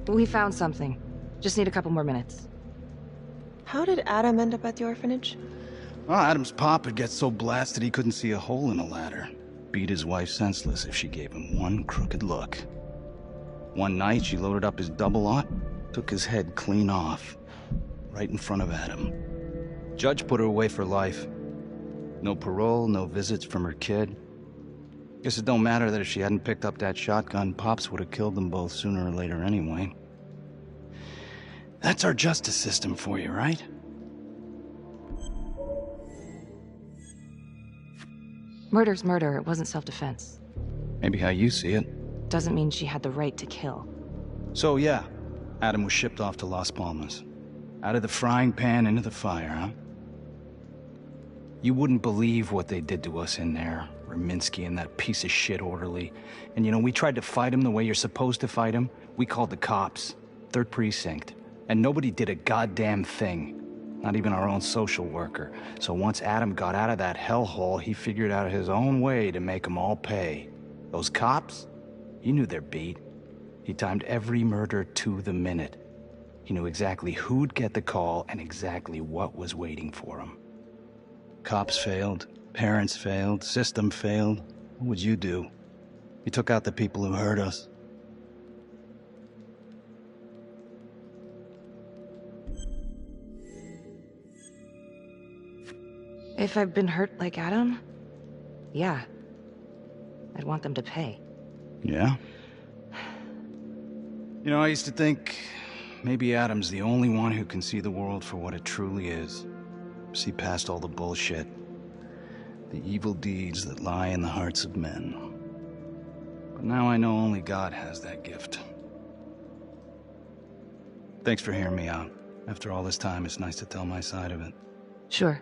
We found something. Just need a couple more minutes. How did Adam end up at the orphanage? Well, Adam's pop had got so blasted he couldn't see a hole in a ladder. Beat his wife senseless if she gave him one crooked look. One night, she loaded up his double-aught, took his head clean off, right in front of Adam. Judge put her away for life. No parole, no visits from her kid. Guess it don't matter that if she hadn't picked up that shotgun, Pops would have killed them both sooner or later anyway. That's our justice system for you, right? Murder's murder. It wasn't self-defense. Maybe how you see it. Doesn't mean she had the right to kill. So yeah, Adam was shipped off to Las Palmas. Out of the frying pan into the fire, huh? You wouldn't believe what they did to us in there. Raminsky and that piece of shit orderly. And you know, we tried to fight him the way you're supposed to fight him. We called the cops. 3rd Precinct. And nobody did a goddamn thing. Not even our own social worker. So once Adam got out of that hellhole, he figured out his own way to make them all pay. Those cops? He knew their beat. He timed every murder to the minute. He knew exactly who'd get the call and exactly what was waiting for him. Cops failed, parents failed, system failed. What would you do? You took out the people who hurt us. If I've been hurt like Adam, yeah. I'd want them to pay. Yeah? You know, I used to think maybe Adam's the only one who can see the world for what it truly is. See past all the bullshit. The evil deeds that lie in the hearts of men. But now I know only God has that gift. Thanks for hearing me out. After all this time, it's nice to tell my side of it. Sure.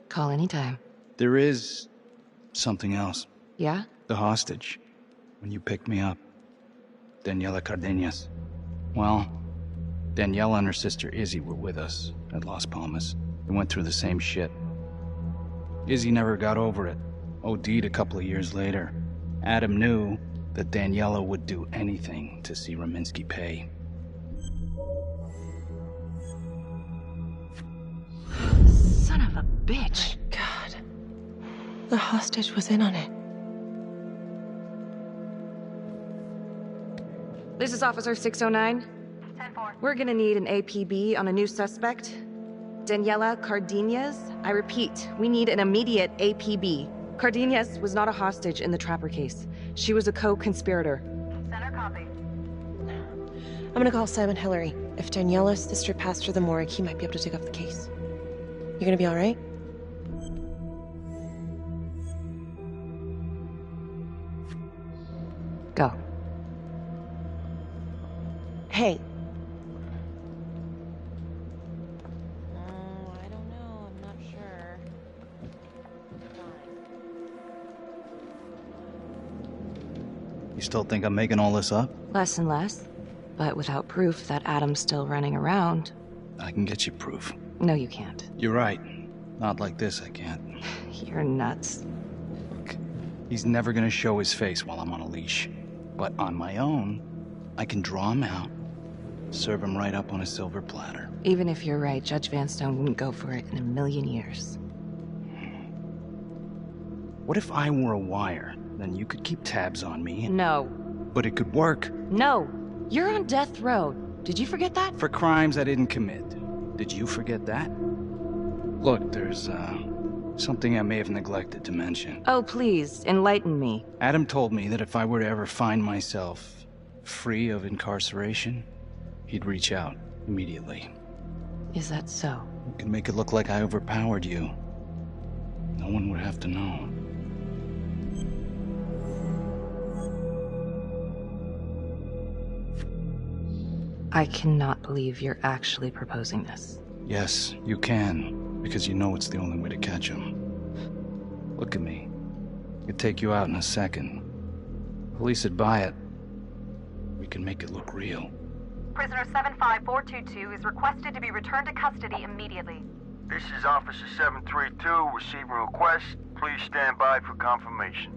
Call anytime. There is something else. Yeah? The hostage. When you picked me up. Daniela Cardenas. Well, Daniela and her sister Izzy were with us at Las Palmas. They went through the same shit. Izzy never got over it. OD'd a couple of years later. Adam knew that Daniela would do anything to see Raminsky pay. Son of a bitch. God. The hostage was in on it. This is Officer 609. 10-4. We're gonna need an APB on a new suspect. Daniela Cardenas. I repeat, we need an immediate APB. Cardenas was not a hostage in the Trapper case. She was a co-conspirator. Center copy. I'm gonna call Simon Hillary. If Daniela's sister passed through the morgue, he might be able to take up the case. You gonna be alright? Go. Hey. You still think I'm making all this up? Less and less. But without proof that Adam's still running around... I can get you proof. No, you can't. You're right. Not like this, I can't. You're nuts. Look, he's never gonna show his face while I'm on a leash. But on my own, I can draw him out, serve him right up on a silver platter. Even if you're right, Judge Vanstone wouldn't go for it in a million years. What if I were a wire? Then you could keep tabs on me and... No. But it could work. No. You're on death row. Did you forget that? For crimes I didn't commit. Did you forget that? Look, there's, something I may have neglected to mention. Oh, please, enlighten me. Adam told me that if I were to ever find myself free of incarceration, he'd reach out immediately. Is that so? You can make it look like I overpowered you. No one would have to know. I cannot believe you're actually proposing this. Yes, you can, because you know it's the only way to catch him. Look at me. I could take you out in a second. Police would buy it. We can make it look real. Prisoner 75422 is requested to be returned to custody immediately. This is Officer 732 receiving request. Please stand by for confirmation.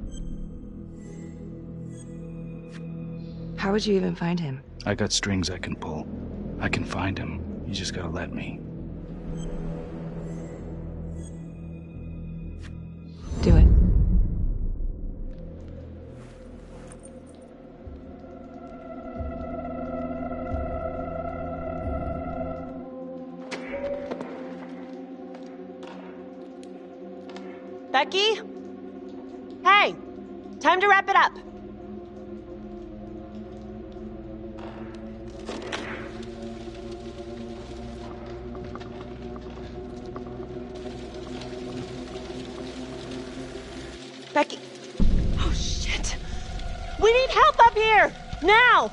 How would you even find him? I got strings I can pull. I can find him. You just gotta let me. Do it. Becky? Hey! Time to wrap it up. Becky. Oh, shit. We need help up here! Now!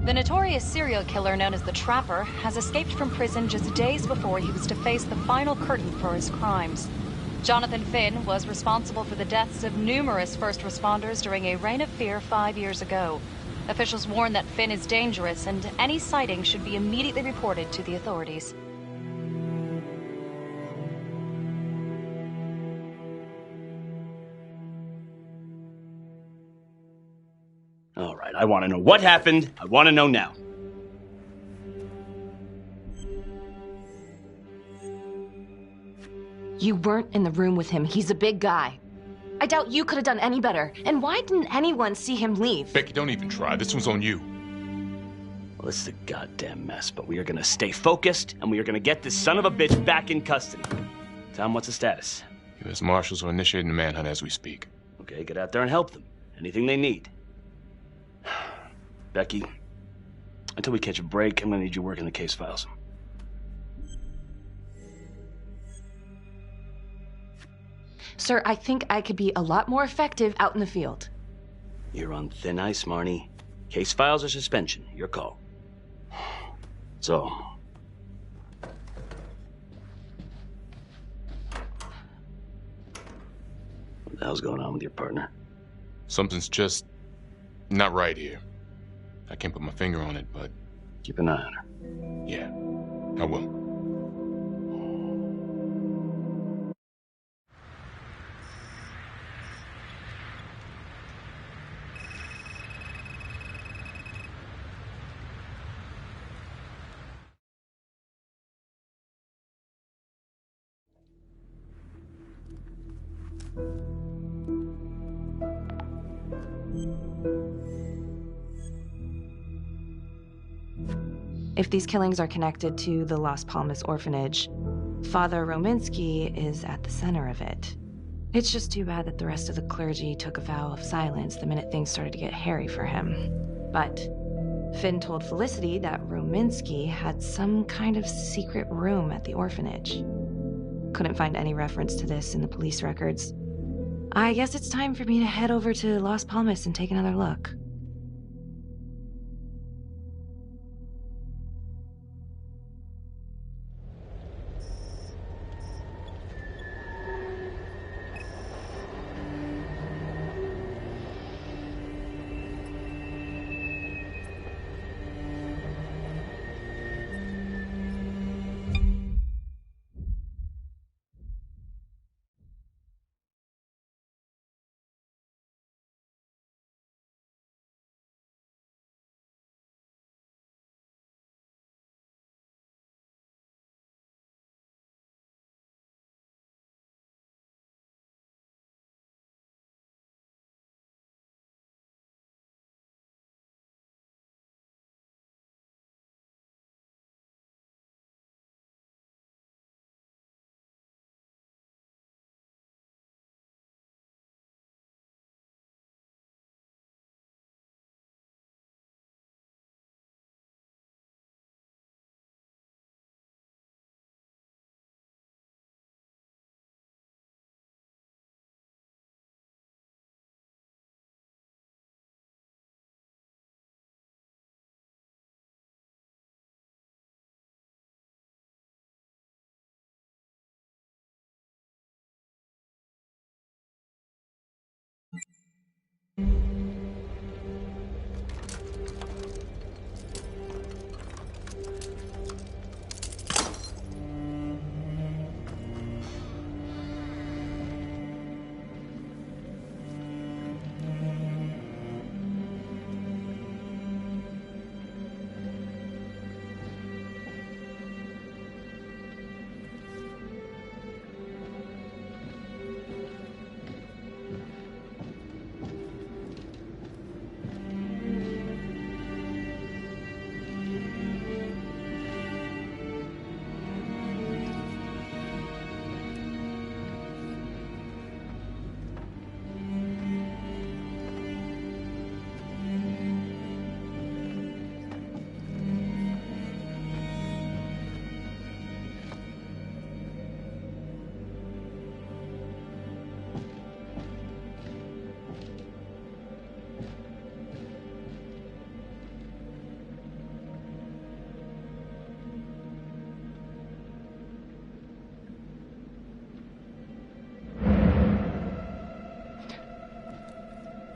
The notorious serial killer known as the Trapper has escaped from prison just days before he was to face the final curtain for his crimes. Jonathan Finn was responsible for the deaths of numerous first responders during a reign of fear 5 years ago. Officials warn that Finn is dangerous and any sighting should be immediately reported to the authorities. All right, I want to know what happened. I want to know now. You weren't in the room with him. He's a big guy. I doubt you could have done any better. And why didn't anyone see him leave? Becky, don't even try. This one's on you. Well, this is a goddamn mess, but we are gonna stay focused, and we are gonna get this son of a bitch back in custody. Tom, what's the status? U.S. Marshals are initiating a manhunt as we speak. Okay, get out there and help them. Anything they need. Becky, until we catch a break, I'm gonna need you working the case files. Sir, I think I could be a lot more effective out in the field. You're on thin ice, Marnie. Case files or suspension, your call. So... what the hell's going on with your partner? Something's just not right here. I can't put my finger on it, but... keep an eye on her. Yeah, I will. If these killings are connected to the Las Palmas orphanage, Father Rominsky is at the center of it. It's just too bad that the rest of the clergy took a vow of silence the minute things started to get hairy for him. But Finn told Felicity that Rominsky had some kind of secret room at the orphanage. Couldn't find any reference to this in the police records. I guess it's time for me to head over to Las Palmas and take another look.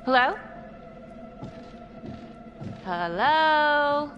Hello? Hello?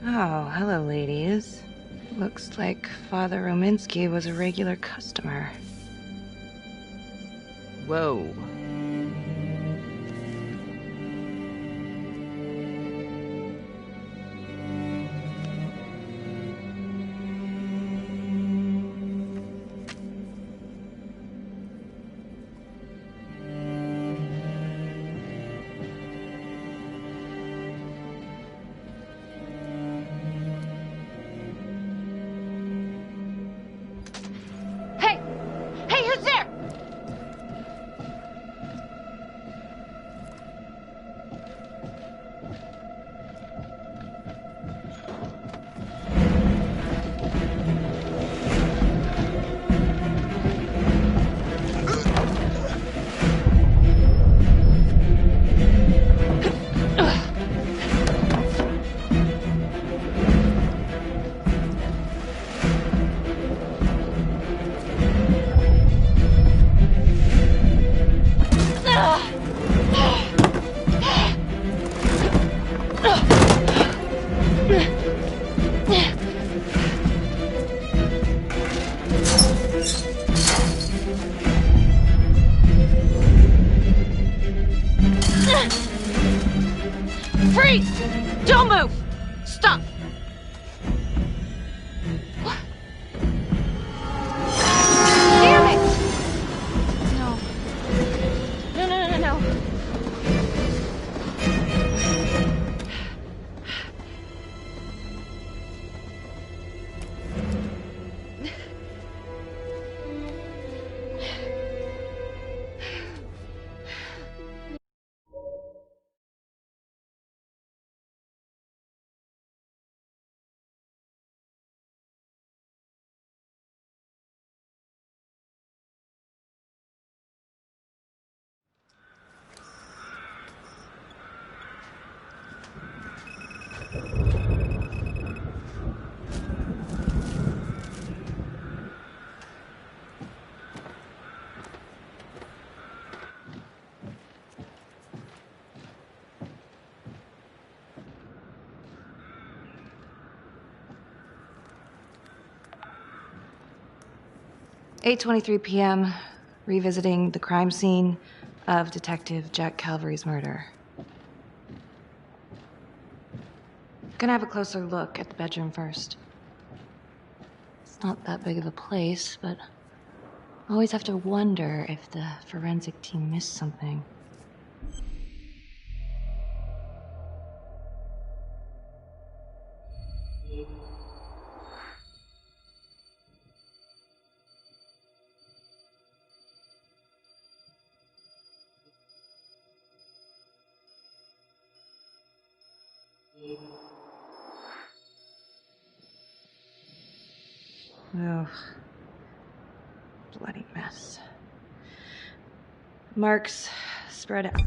Oh, hello, ladies. Looks like Father Rominsky was a regular customer. Whoa. Hey! Hey, who's there? Freeze! Don't move! Stop! What? Damn it! No. No. "8:23 p.m., revisiting the crime scene of Detective Jack Calvary's murder. Gonna have a closer look at the bedroom first. It's not that big of a place, but I always have to wonder if the forensic team missed something. Ugh. Bloody mess. Marks spread out.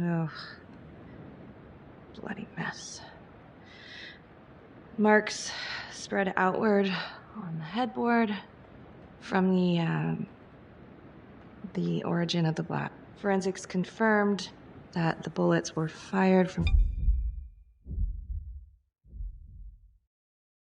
Ugh. Bloody mess. Marks spread outward on the headboard from the origin of the blast. Forensics confirmed that the bullets were fired from